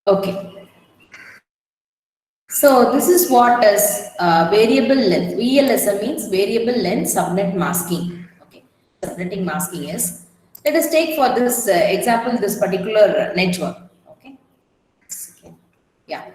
Okay. So this is what is variable length. VLSM means variable length subnet masking. Okay. Subnetting masking is. Let us take for this example this particular network. Okay. Second. Yeah.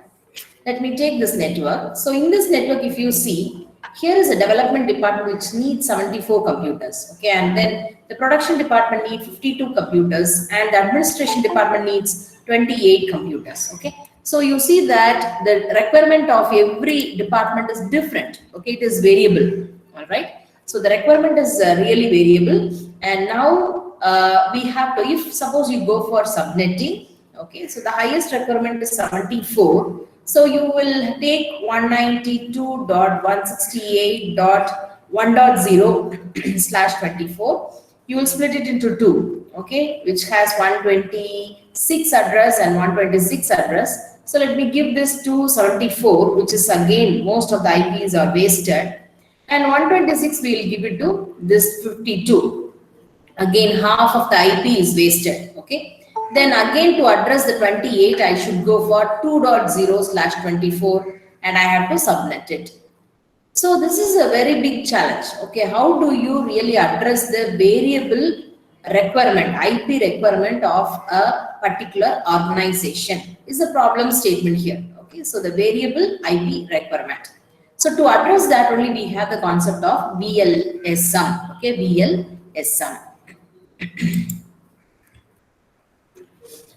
Let me take this network. So in this network, if you see, here is a development department which needs 74 computers. Okay, and then the production department needs 52 computers, and the administration department needs 28 computers. Okay, so you see that the requirement of every department is different. Okay, it is variable. All right. So the requirement is really variable, and now we have to. If suppose you go for subnetting. Okay, so the highest requirement is 74. So you will take 192.168.1.0 you will split it into two, okay, which has 126 address and 126 address. So let me give this to 74, which is again most of the IPs are wasted, and 126 we will give it to this 52. Again, half of the IP is wasted, okay. Then again to address the 28, I should go for 2.0/24 and I have to subnet it. So this is a very big challenge. Okay, how do you really address the variable requirement, IP requirement of a particular organization? Is a problem statement here. Okay, so the variable IP requirement. So to address that only we have the concept of VLSM. Okay, VLSM.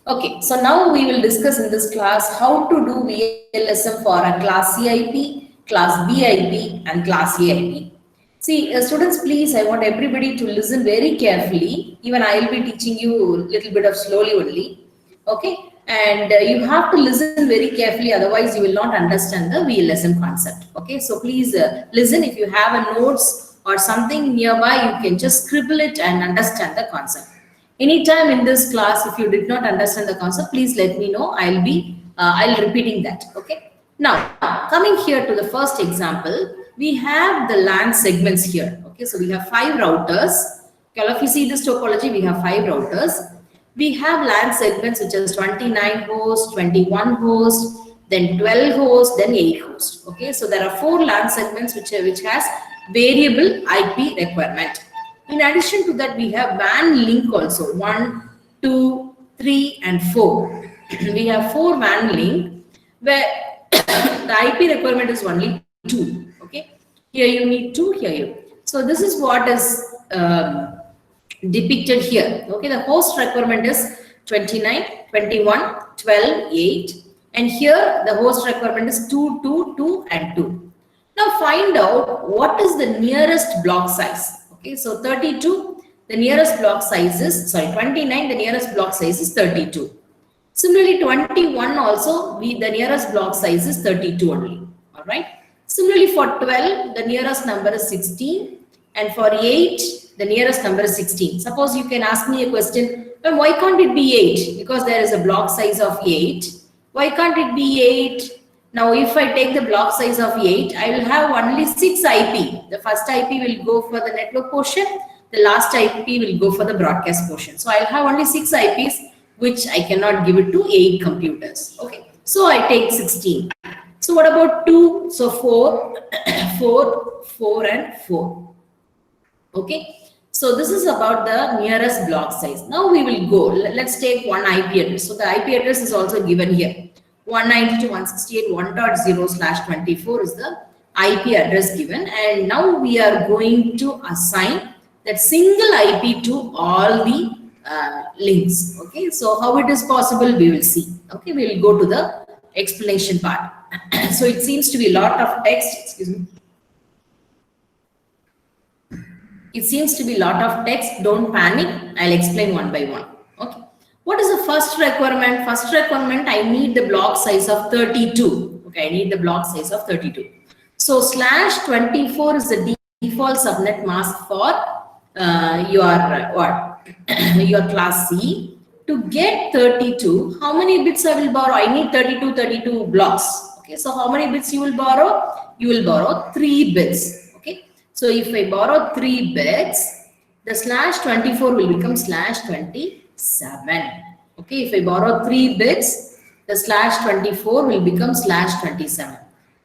Okay, so now we will discuss in this class how to do VLSM for a class C IP, class B IP and class A IP. See, students, please, I want everybody to listen very carefully. Even I will be teaching you a little bit of slowly only. Okay, and you have to listen very carefully, otherwise you will not understand the VLSM concept. Okay, so please listen. If you have a notes or something nearby, you can just scribble it and understand the concept. Anytime in this class, if you did not understand the concept, please let me know. I'll repeating that. Okay. Now, coming here to the first example, we have the LAN segments here. Okay, so we have 5 routers. Okay, if you see this topology, we have 5 routers. We have LAN segments which is 29 hosts, 21 hosts, then 12 hosts, then 8 hosts. Okay, so there are 4 LAN segments which has variable IP requirement. In addition to that, we have WAN link also 1, 2, 3, and 4. We have 4 WAN link where the IP requirement is only 2. Okay, here you need 2, here you. So this is what is depicted here. Okay, the host requirement is 29, 21, 12, 8, and here the host requirement is 2, 2, 2, and 2. Now find out what is the nearest block size. Okay, so 32, the nearest block size is, 29, the nearest block size is 32. Similarly, 21 also, the nearest block size is 32 only. All right. Similarly, for 12, the nearest number is 16, and for 8, the nearest number is 16. Suppose you can ask me a question, well, why can't it be 8? Because there is a block size of 8. Why can't it be 8? Now, if I take the block size of 8, I will have only 6 IP. The first IP will go for the network portion. The last IP will go for the broadcast portion. So, I will have only 6 IPs, which I cannot give it to 8 computers. Okay. So, I take 16. So, what about 2? So, 4, 4, 4, and 4. Okay. So, this is about the nearest block size. Now, we will go. Let's take one IP address. So, the IP address is also given here. 192.168.1.0/24 is the IP address given, and now we are going to assign that single IP to all the links. Okay, so how it is possible we will see. Okay, we will go to the explanation part. So it seems to be a lot of text. Excuse me. It seems to be a lot of text. Don't panic. I'll explain one by one. Okay. What is the first requirement? First requirement, I need the block size of 32. Okay, I need the block size of 32. So /24 is the default subnet mask for your class C. To get 32, how many bits I will borrow? I need 32 blocks. Okay, so how many bits you will borrow? You will borrow 3 bits. Okay, so if I borrow 3 bits, the /24 will become /27. Okay, if I borrow 3 bits, the slash 24 will become slash 27.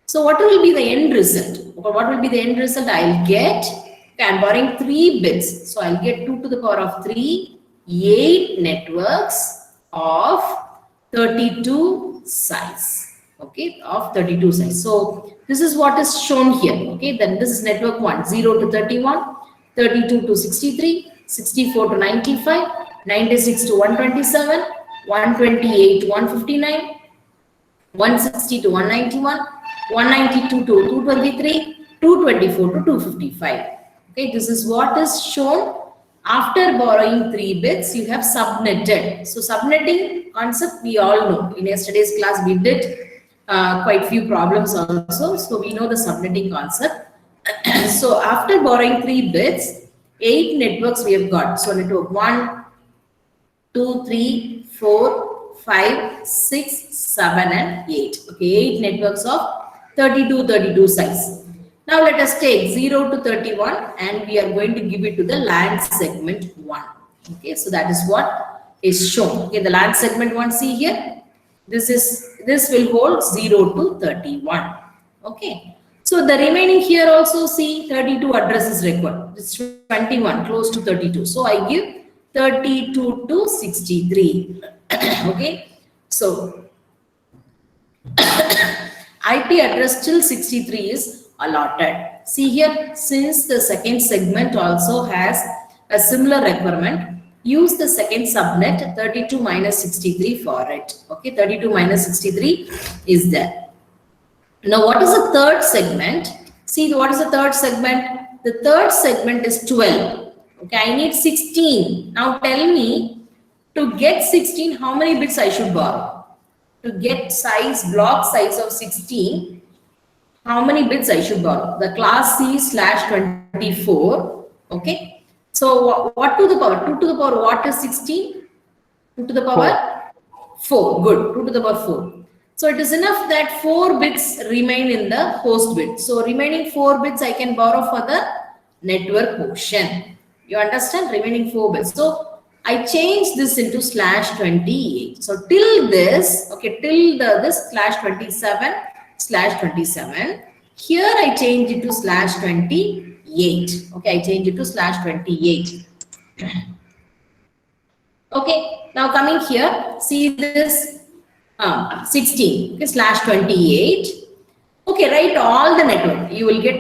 So what will be the end result? What will be the end result? I'll get, okay, I'm borrowing 3 bits. So I'll get 2 to the power of 3, 8 networks of 32 size. Okay, of 32 size. So this is what is shown here. Okay, then this is network 1, 0 to 31, 32 to 63, 64 to 95, 96 to 127, 128 to 159, 160 to 191, 192 to 223, 224 to 255. Okay, this is what is shown. After borrowing 3 bits, you have subnetted. So subnetting concept we all know. In yesterday's class, we did quite few problems also. So we know the subnetting concept. So after borrowing 3 bits, 8 networks we have got. So network 1, 2, 3, 4, 5, 6, 7 and 8. Okay, 8 networks of 32 size. Now let us take 0 to 31 and we are going to give it to the LAN segment 1. Okay, so that is what is shown. Okay, the LAN segment 1, see here, this will hold 0 to 31. Okay, so the remaining here also, see, 32 addresses required. It's 21 close to 32. So I give 32 to 63. Okay, so IP address till 63 is allotted. See here, since the second segment also has a similar requirement, use the second subnet 32 minus 63 for it. Okay, 32 minus 63 is there. Now, what is the third segment? See, what is the third segment? The third segment is 12. Okay, I need 16. Now, tell me, to get 16, how many bits I should borrow? To get block size of 16, how many bits I should borrow? The class C slash 24. Okay. So, what to the power? 2 to the power, what is 16? 2 to the power 4. Good. 2 to the power 4. So it is enough that 4 bits remain in the host bit. So remaining 4 bits I can borrow for the network portion. You understand? Remaining 4 bits. So I change this into slash 28. So till this, okay, till this slash 27, here I change it to slash 28. Okay, I change it to slash 28. Okay, now coming here, see this 16, okay, slash 28. Okay, write all the network. You will get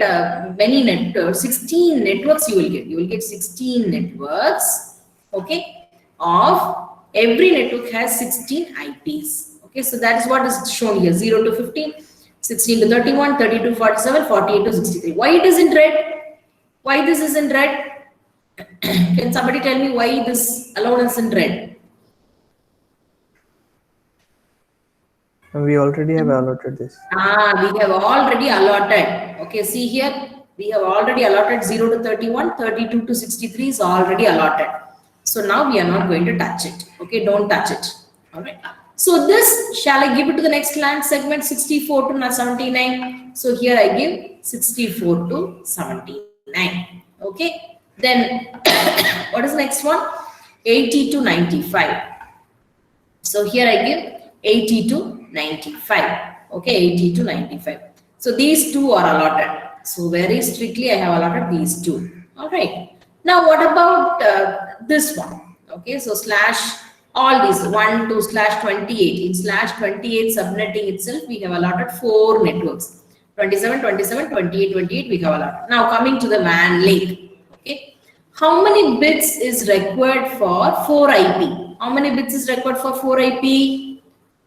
many networks, 16 networks you will get. You will get 16 networks, okay, of every network has 16 IPs. Okay, so that is what is shown here, 0 to 15, 16 to 31, 30 to 47, 48 to 63. Why it is in red? Why this is in red? Can somebody tell me why this alone is in red? We already have allotted this. We have already allotted. Okay, see here, we have already allotted 0 to 31, 32 to 63 is already allotted. So now we are not going to touch it. Okay, don't touch it. All right. So this, shall I give it to the next LAN segment 64 to 79? So here I give 64 to 79. Okay. Then what is the next one? 80 to 95. So here I give 80 to 95. Okay, 80 to 95. So these two are allotted. So very strictly I have allotted these two. All right. Now what about this one? Okay, so slash all these 1 to slash 28. In slash 28 subnetting itself, we have allotted 4 networks. 27, 27, 28, 28 we have allotted. Now coming to the WAN link. Okay. How many bits is required for 4 IP? How many bits is required for 4 IP?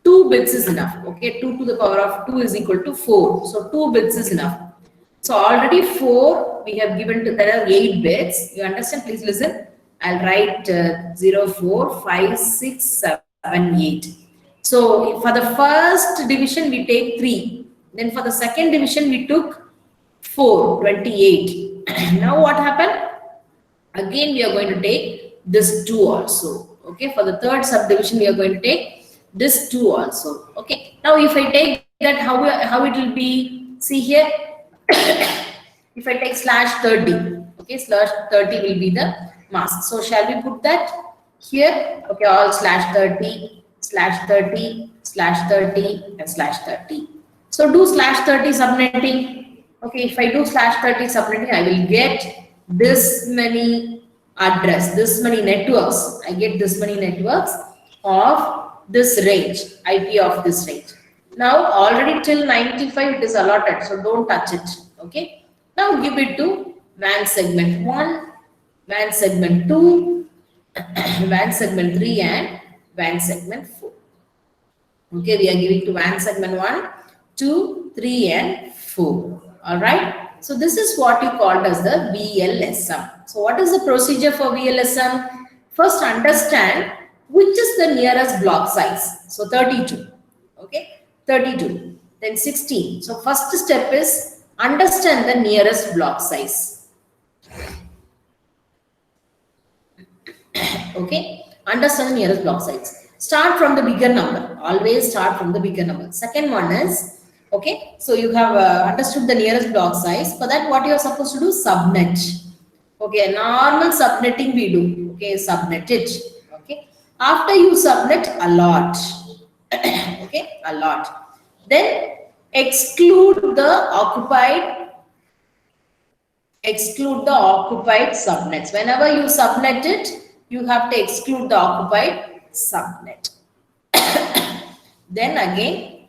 2 bits is enough. Okay, 2 to the power of 2 is equal to 4. So 2 bits is enough. So already 4 we have given to, there are 8 bits. You understand? Please listen. I'll write 0, 4, 5, 6, 7, 8. So for the first division we take 3. Then for the second division we took 4, 28. Now what happened? Again we are going to take this 2 also. Okay, for the third subdivision we are going to take this 2 also. Okay, now if I take that, how it will be? See here, if I take slash 30, okay, slash 30 will be the mask. So shall we put that here? Okay, all slash 30 /30 /30 and /30. So do /30 subnetting. Okay, if I do /30 subnetting, I will get this many address, this many networks. I get this many networks of this range, IP of this range. Now already till 95 it is allotted, so don't touch it. Okay. Now give it to WAN segment 1, WAN segment 2, WAN segment 3 and WAN segment 4. Okay, we are giving to WAN segment 1, 2, 3 and 4. Alright. So this is what you called as the VLSM. So what is the procedure for VLSM? First understand which is the nearest block size. So 32. Okay, 32. Then 16. So first step is understand the nearest block size. Okay, understand the nearest block size. Start from the bigger number. Always start from the bigger number. Second one is, okay, so you have understood the nearest block size. For that, what you are supposed to do? Subnet. Okay, normal subnetting we do. Okay, subnet it. Okay, after you subnet, allot. Okay, allot. Then exclude the occupied subnets. Whenever you subnet it, you have to exclude the occupied subnet. Then again,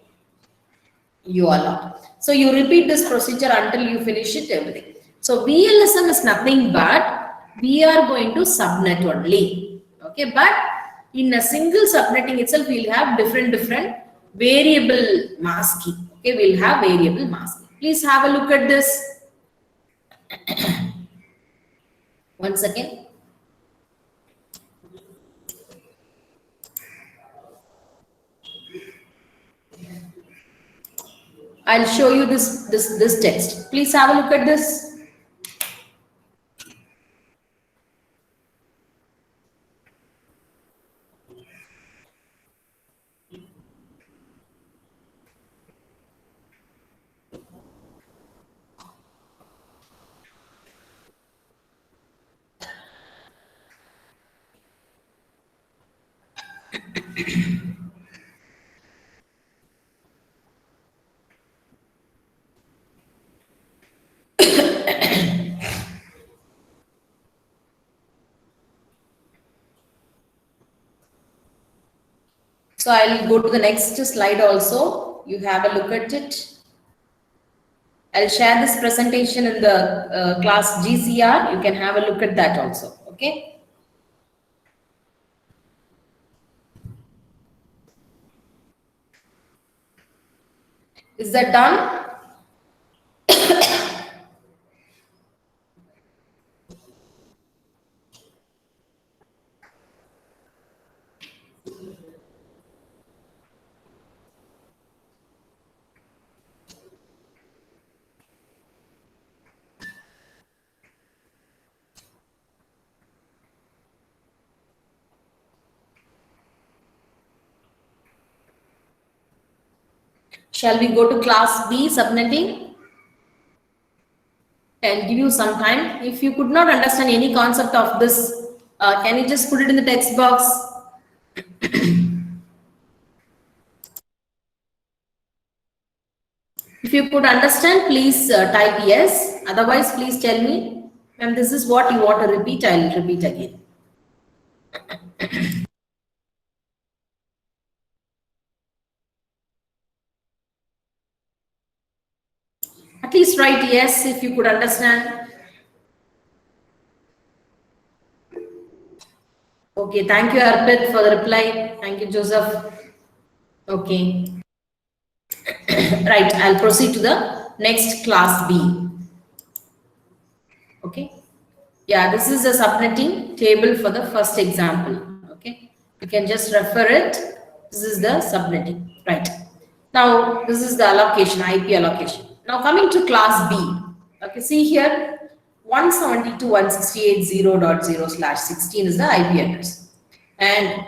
you allow. So you repeat this procedure until you finish it everything. So VLSM is nothing but we are going to subnet only. Okay, but in a single subnetting itself, we'll have different variable masking. Okay, we'll have variable masking. Please have a look at this. Once again. I'll show you this text. Please have a look at this. So I'll go to the next slide also. You have a look at it. I'll share this presentation in the class GCR. You can have a look at that also. Okay. Is that done? Shall we go to class B, subnetting? I'll give you some time. If you could not understand any concept of this, can you just put it in the text box? If you could understand, please type yes. Otherwise, please tell me. And this is what you want to repeat. I'll repeat again. At least write yes if you could understand. Okay, thank you, Arpit, for the reply. Thank you, Joseph. Okay. Right, I'll proceed to the next class B. Okay. Yeah, this is a subnetting table for the first example. Okay. You can just refer it. This is the subnetting. Right. Now, this is the allocation, IP allocation. Now, coming to class B. Okay, see here, 172.168.0.0/16 is the IP address. And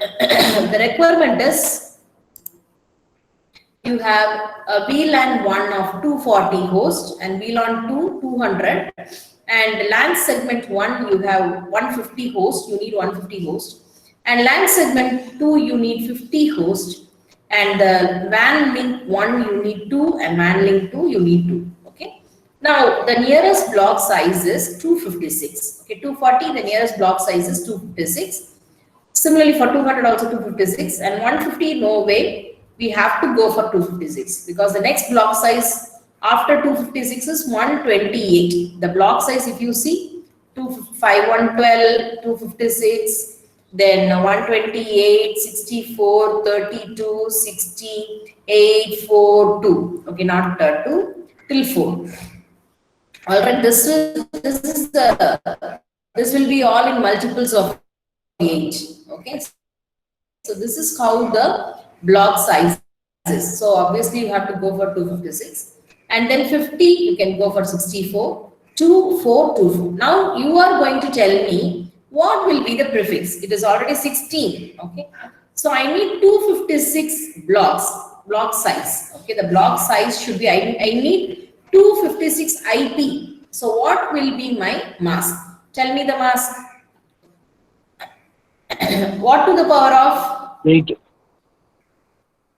the requirement is you have a VLAN 1 of 240 hosts and VLAN 2 200, and LAN segment 1 you have 150 hosts. You need 150 hosts, And LAN segment 2, you need 50 hosts. And the WAN link 1, you need 2. And WAN link 2, you need 2. Okay. Now, the nearest block size is 256. Okay, 240, the nearest block size is 256. Similarly, for 200 also 256. And 150, no way. We have to go for 256 because the next block size after 256 is 128. The block size, if you see, 112, 256, then 128, 64, 32, 60, 8, 4, 2. Okay, not 2 till 4. All right, this will be all in multiples of 8. Okay, so this is how the block size is. So obviously you have to go for 256, and then 50 you can go for 64, 2424. Now you are going to tell me what will be the prefix. It is already 16. Okay, so I need 256 block size. Okay, the block size should be, I need 256 IP. So what will be my mask? Tell me the mask. What to the power of 8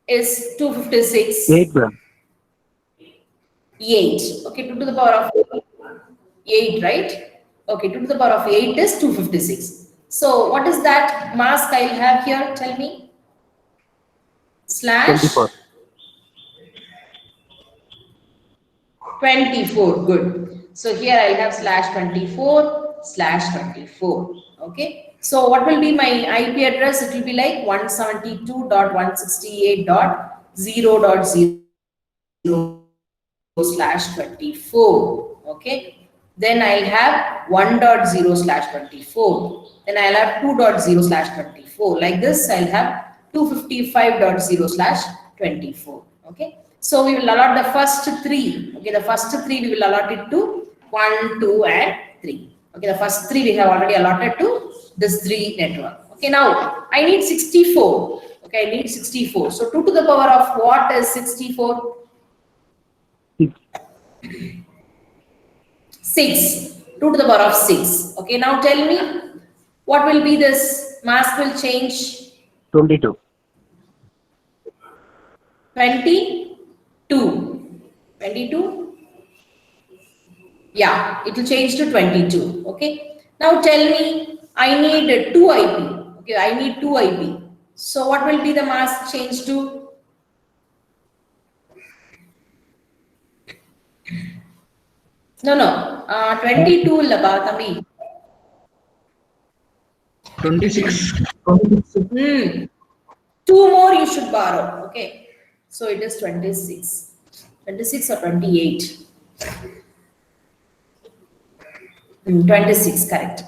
is 256? 8, ma'am. 8. Okay, 2 to the power of 8, right? Okay, 2 to the power of 8 is 256. So what is that mask I'll have here? Tell me. Slash 24. 24. Good. So here I'll have slash 24 slash 24. Okay. So what will be my IP address? It will be like 172.168.0.0 slash 24. Okay. Then I'll have 1.0 slash 24. Then I'll have 2.0 slash 24. Like this, I'll have 255.0 slash 24. Okay. So we will allot the first 3. Okay. The first 3 we will allot it to 1, 2, and 3. Okay. The first 3 we have already allotted to this 3 network. Okay. Now I need 64. Okay. I need 64. So 2 to the power of what is 64? 6. 2 to the power of 6. Okay, now tell me what will be this mask will change? 22. 22. 22? Yeah, it will change to 22. Okay, now tell me I need 2 IP. Okay, I need 2 IP. So what will be the mask change to? No, 22 Tami. 26. 2 more you should borrow. Okay, so it is 26. 26 or 28? 26, correct.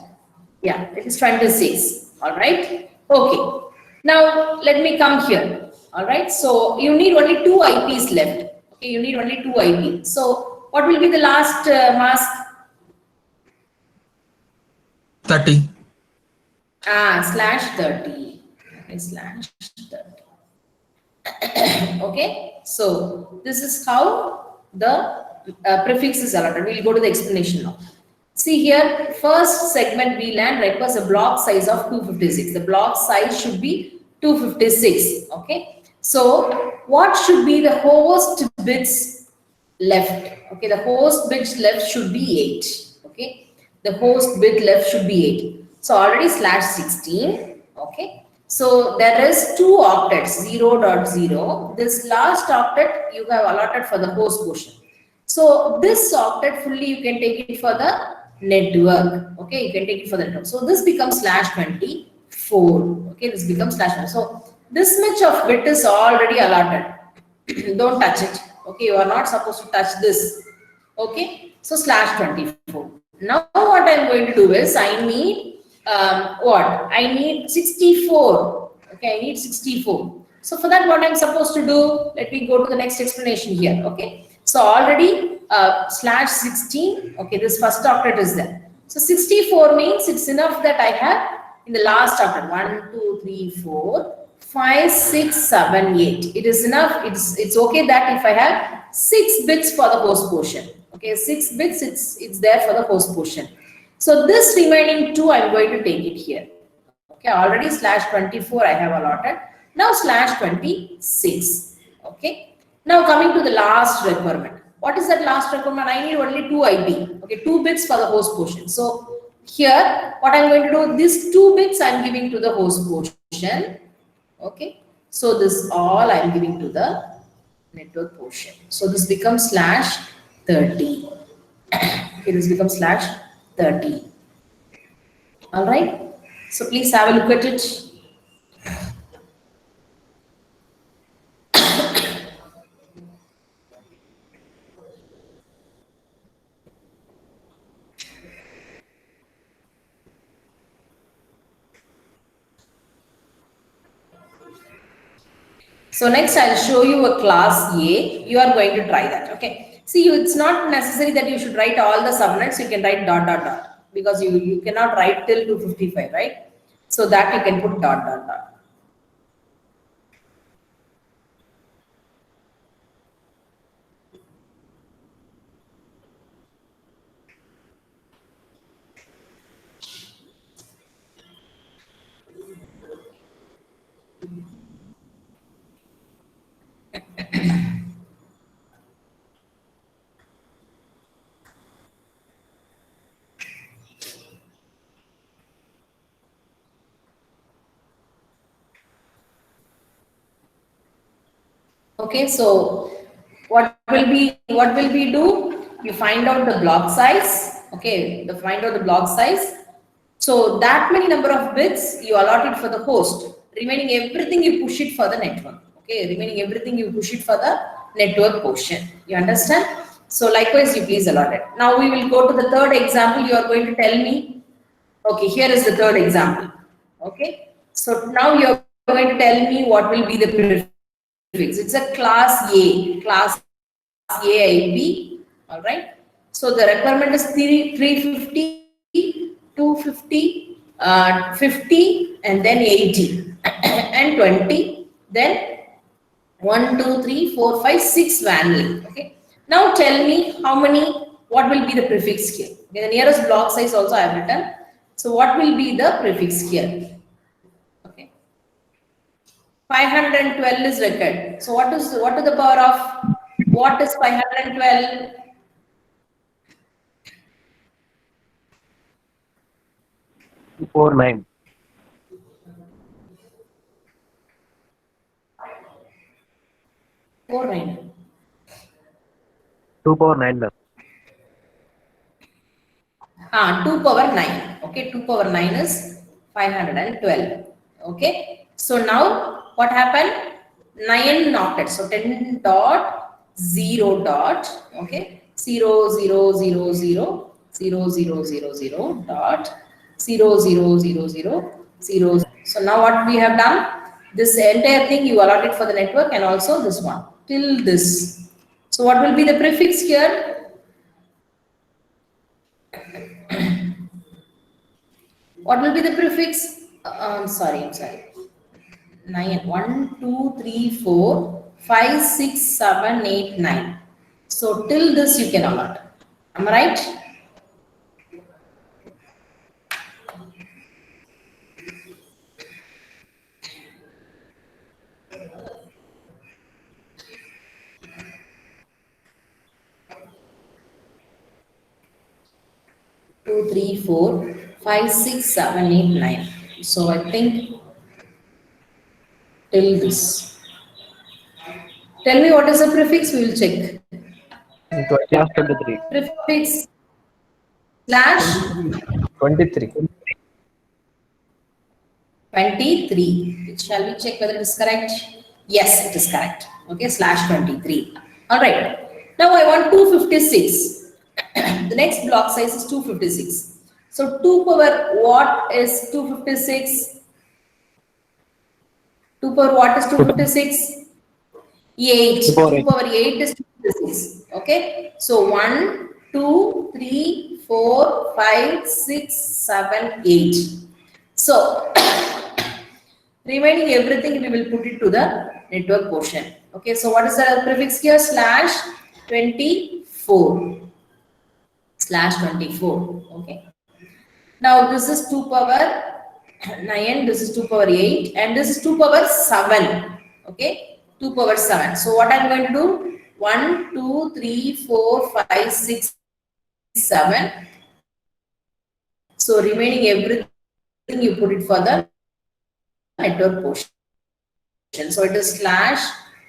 Yeah, it is 26. All right. Okay. Now let me come here. All right. So you need only 2 IPs left. Okay, you need only 2 IPs. So what will be the last mask? 30. Slash 30. Okay, slash 30. Okay. So this is how the prefix is allotted. We'll go to the explanation now. See here, first segment VLAN requires a block size of 256. The block size should be 256. Okay. So what should be the host bits left? Okay, the host bits left should be 8. Okay, the host bit left should be 8. So already slash 16. Okay, so there is 2 octets, 0.0. This last octet you have allotted for the host portion. So this octet fully you can take it for the network. Okay, you can take it for the network. So this becomes slash 24. Okay, this becomes slash 24. So this much of bit is already allotted. Don't touch it. Okay, you are not supposed to touch this. Okay, so slash 24. Now what I am going to do is I need what? I need 64. Okay, I need 64. So for that, what I'm supposed to do? Let me go to the next explanation here. Okay, so already slash 16. Okay, this first octet is there. So 64 means it's enough that I have in the last octet 1, 2, 3, 4, 5, 6, 7, 8. It is enough. It's okay that if I have 6 bits for the host portion. Okay, 6 bits. It's there for the host portion. So this remaining 2, I'm going to take it here. Okay, already slash 24 I have allotted. Now slash 26. Okay. Now coming to the last requirement. What is that last requirement? I need only 2 IP. Okay, 2 bits for the host portion. So here, what I'm going to do, these 2 bits I'm giving to the host portion. Okay. So this all I'm giving to the network portion. So this becomes slash 30. Okay, this becomes slash 30. All right. So please have a look at it. So next I'll show you a class A. You are going to try that. Okay. See, it's not necessary that you should write all the subnets. You can write dot dot dot because you cannot write till 255, right? So that you can put dot dot dot. Okay, so what will we do? You find out the block size. Okay, find out the block size. So that many number of bits you allotted for the host. Remaining everything you push it for the network. Okay, remaining everything you push it for the network portion. You understand? So likewise, you please allot it. Now we will go to the third example. You are going to tell me. Okay, here is the third example. Okay, so now you are going to tell me what will be the prefix. It's a class A, class AIP. All right. So the requirement is 350, 250, 50, and then 80, and 20. Then 1, 2, 3, 4, 5, 6 vanillin. Okay. Now tell me how many. What will be the prefix here? Okay, the nearest block size also I have written. So what will be the prefix here? Okay. 512 is required. So what is the power of what is 512? 249. 49. 2 power 9, ma'am. 2 power 9. Okay, 2 power 9 is 512. Okay. So now what happened? 9 octets. So 10 dot 0 dot. Okay. 0 0 0 0 0 0 0 0 dot 0 0 0 0 0. So now what we have done? This entire thing you allotted for the network and also this one till this. So what will be the prefix here? What will be the prefix? I'm sorry. 9, 1, 2, 3, 4, 5, 6, 7, 8, 9. So till this you can allot. Am I right? Two, 3, 4, 5, 6, 7, 8, 9. So I think till this. Tell me what is the prefix, we will check. 23. Prefix slash 23. 23. Shall we check whether it is correct? Yes, it is correct. Okay, slash 23. All right. Now I want 256. The next block size is 256. So 2 power what is 256? 2 power what is 256? 8. 2 power 8 is 256. Okay. So 1, 2, 3, 4, 5, 6, 7, 8. So remaining everything we will put it to the network portion. Okay, so what is the prefix here? Slash 24. Slash 24. Okay. Now this is 2 power 9, this is 2 power 8, and this is 2 power 7. Okay, 2 power 7. So what I'm going to do? 1, 2, 3, 4, 5, 6, 7. So remaining everything you put it for the network portion. So it is slash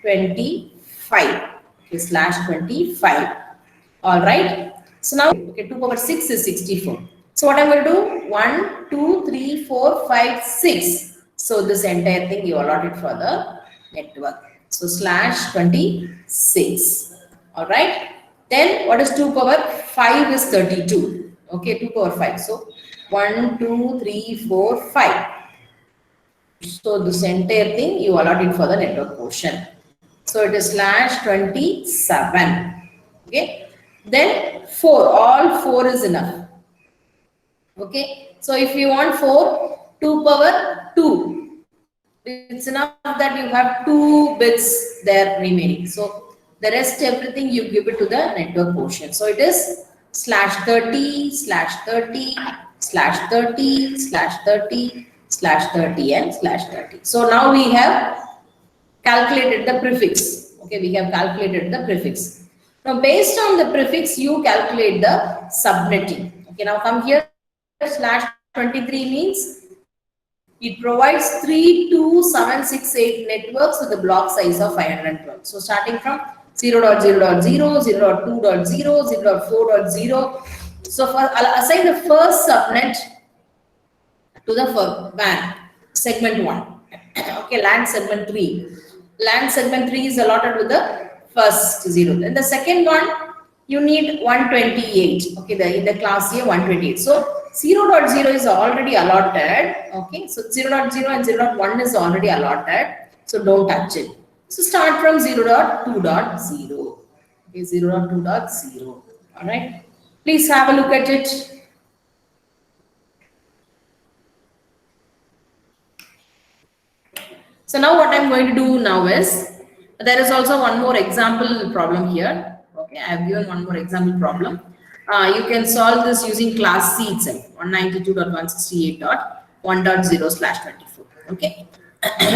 25. Okay, slash 25. All right. So now, okay, 2 power 6 is 64. So what I'm going to do? 1, 2, 3, 4, 5, 6. So this entire thing you allot it for the network. So slash 26. All right. Then what is 2 power 5 is 32. Okay, 2 power 5. So 1, 2, 3, 4, 5. So this entire thing you allot it for the network portion. So it is slash 27. Okay. Then 4. All 4 is enough. Okay. So if you want 4, 2 power 2. It's enough that you have 2 bits there remaining. So the rest everything you give it to the network portion. So it is slash 30, slash 30, slash 30, slash 30, slash 30 and slash 30. So now we have calculated the prefix. Okay, we have calculated the prefix. Now based on the prefix, you calculate the subnetting. Okay, now come here, slash 23 means it provides 32768 networks with a block size of 512. So starting from 0.0.0, 0.2.0, 0.4.0. So I'll assign the first subnet to the WAN segment 1. Okay, LAN segment 3. LAN segment 3 is allotted with the first 0. Then the second one, you need 128. Okay, in the class A 128. So 0.0 is already allotted. Okay, so 0.0 and 0.1 is already allotted. So don't touch it. So start from 0.2.0. Okay, 0.2.0. All right. Please have a look at it. So now what I'm going to do now is, there is also one more example problem here. Okay, I have given one more example problem. You can solve this using class C itself, 192.168.1.0/24. Okay.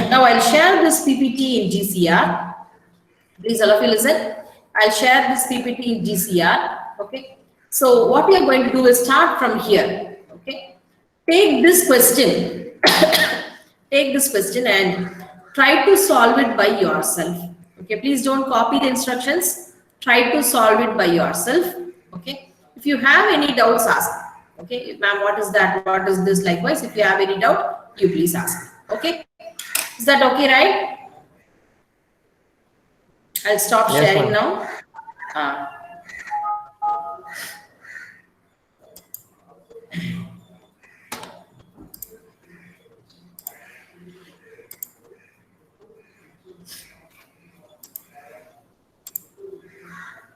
Now I'll share this PPT in GCR. Please all of you listen. I'll share this PPT in GCR. Okay. So what we are going to do is start from here. Okay. Take this question. Take this question and try to solve it by yourself. Okay, please don't copy the instructions. Try to solve it by yourself. Okay, if you have any doubts, ask. Okay, ma'am, what is that? What is this? Likewise, if you have any doubt, you please ask. Okay, is that okay, right? I'll stop sharing now.